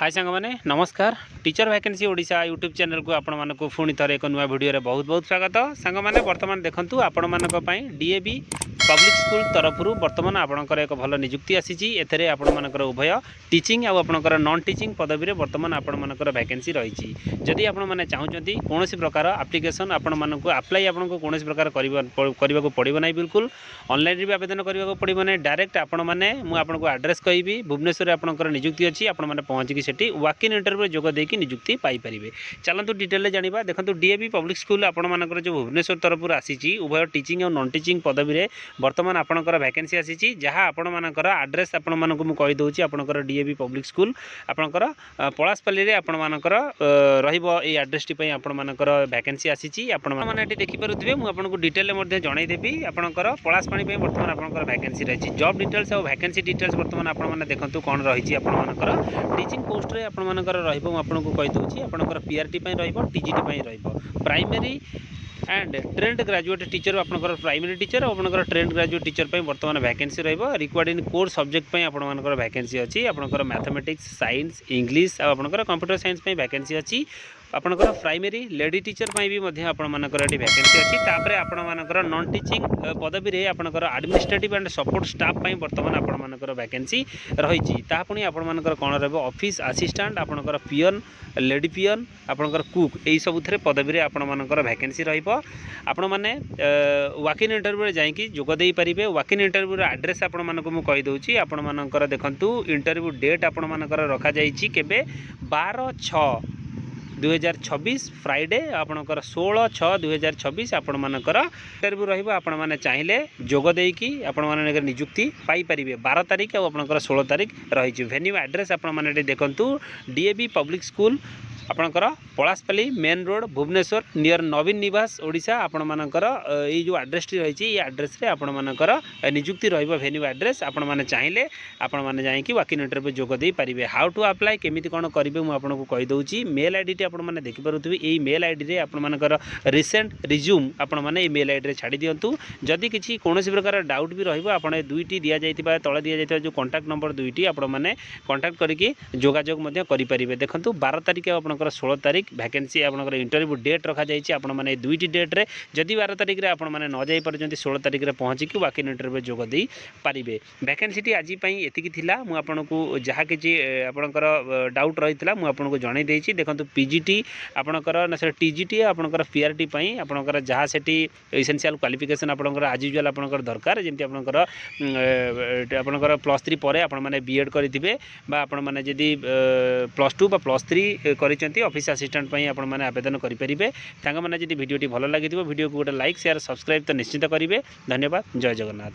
हाय सांग मैंने नमस्कार teacher vacancy Odisha YouTube channel को आपण मानक पुणी थे एक नुआ वीडियो बहुत बहुत स्वागत सांग मैंने बर्तमान देखंतु आपण मानक डीएवी पब्लिक स्कूल तरफ बर्तमान आपणकर एक भल निजुक्ति आसी एथे आपण मानकर उभय टीचिंग आउ आपणकर नॉन टीचिंग पदवी रे बर्तमान आपण मानकर वैकेंसी रही जदि आपण माने चाहूचंती कौन प्रकार एप्लिकेशन आपण मानक अप्लाई आपण को कौन प्रकार करने को पड़ो ना बिल्कुल ऑनलाइन भी आवेदन करने को पड़ो ना डायरेक्ट आपण माने मु आपनको एड्रेस कहबी भुवनेश्वर आपणकर निजुक्ति अच्छी आपण माने पहुँचिकी सेठी वॉक इन इंटरव्यू जोग देकी निजुक्ति पाई परिबे। चलतु डिटेल जानिबा देखंतु डीएवी पब्लिक स्कूल आपण मानकर जो भुवनेश्वर तरफ आसी उभय टीचिंग और नॉन टीचिंग पदवी रे बर्तमान आपणकर वैकेंसी आसी जहाँ आपण मानकर एड्रेस आपण मानक मु कहि दउची आपणकर डीएवी पब्लिक स्कूल आपणकर पलासपल्ली रे आपण मानकर रहिबो ए एड्रेस टी पई आपण मानकर वैकेंसी आसी आपण माने एटी देखि परथबे मु आपनको डिटेल मध्ये जणाई देबी आपणकर पलासपाणी पई बर्तमान आपणकर वैकेंसी रही जॉब डिटेल्स और वैकेंसी डिटेल्स बर्तमान आपण माने देखंतु कोन रही आपण मानकर टीचिंग पोस्ट रे आपण मानकर रहिबो मु आपनको कहि दउची आपणकर पीआरटी पई रहिबो टीजीटी पई रहिबो primary and trained graduate teacher आपनकर प्राइमरी टीचर और आपनकर ट्रेंड ग्रेजुएट टीचर पे वर्तमान वैकेंसी रहिबो रिक्वायर्ड इन कोर सब्जेक्ट पे आपनकर वैकेंसी अछि आपनकर मैथमेटिक्स साइंस इंग्लिश और आपनकर कंप्यूटर साइंस पे वैकेंसी अछि आपनकर प्राइमरी लेडी टीचर पे भी मध्य आपण मानकर एटी वैकेंसी अछि तापरे आपण मानकर नॉन टीचिंग पदवी रे आपनकर एडमिनिस्ट्रेटिव एंड सपोर्ट स्टाफ पे वर्तमान आपण मानकर वैकेंसी रही ता पुनी आपण मानकर कोन रहबो ऑफिस असिस्टेंट आपनकर पियन लेडी पियन आपनकर कुक एई सब थरे पदवी रे आपण मानकर वैकेंसी रहिबो आपण माने वॉक इन इंटरव्यू रे जाई कि जोग देई परिबे वॉक इन इंटरव्यू रे एड्रेस आपण मानको मु कहि दउची आपण मानकर देखंतु इंटरव्यू डेट आपण मानकर रखा जाईची केबे 12/6/2026 फ्राइडे आपणकर 16/6/2026 आपण मानकर इंटरव्यू रहिबो आपण माने चाहिले जोग देई कि आपण माने नियुक्ति पाई परिबे 12 तारिख और आपणकर 16 तारिख रही वेन्यू एड्रेस आपण माने देखंतु डीएवी पब्लिक स्कूल आपणकर पलासपल्ली मेन रोड भुवनेश्वर नियर नवीन निवास ओडिशा आपण मानकर ये जो एड्रेस टी रही एड्रेस रे आपण मानकर नियुक्ति रहिबो वेन्यू एड्रेस आपण माने चाहिले आपण माने जाई कि वॉक इन इंटरव्यू जोग देई परिबे हाउ टू अप्लाई केमिति कोन करिवे मु आपनको कहि दउची मेल आईडी टी आपण माने देखि परथुबे एई मेल आईडी रे आपण मानकर रिसेंट रिज्यूम आपण माने ए मेल आईडी रे छाडी दियंतु जदि किछि कोनोसी प्रकार डाउट भी रहिबो आपण दुईटी दिया जाइतिबा तळे दिया जाइतिबा जो कांटेक्ट नंबर दुईटी आपण माने कांटेक्ट करिकि जोगाजोग मध्ये करि परिबे देखंतु 12 तारिख आपनकर 16 तारिख वैकेंसी आपनकर इंटरव्यू डेट रखा जाइछि आपण माने दुईटी डेट रे जदि 12 तारिख रे आपण माने न जाई परजंती 16 तारिख रे पहुंची कि वॉक इन इंटरव्यू जोग देई परिबे वैकेंसी टी आजि पई एतिकी थिला मु आपनको जहा किछि आपनकर डाउट रहितला मु आपनको जणाई देइछि देखंतु पीजीटी आपनकर न से टीजीटी आपनकर पीआरटी पई आपनकर जहा सेठी एसेंशियल क्वालिफिकेशन आपनकर आज यूजुअल आपनकर दरकार जेंति आपनकर आपनकर +3 परे आपण माने बीएड करिथिबे बा आपण माने जदि +2 बा +3 करिसेंती ऑफिस असिस्टेंट पई आपण माने आवेदन करि परिबे तांगा माने जदि वीडियोटी भलो लागिथिबो वीडियो को गोटे लाइक शेयर सब्सक्राइब तो निश्चित करिवे। धन्यवाद। जय जगन्नाथ।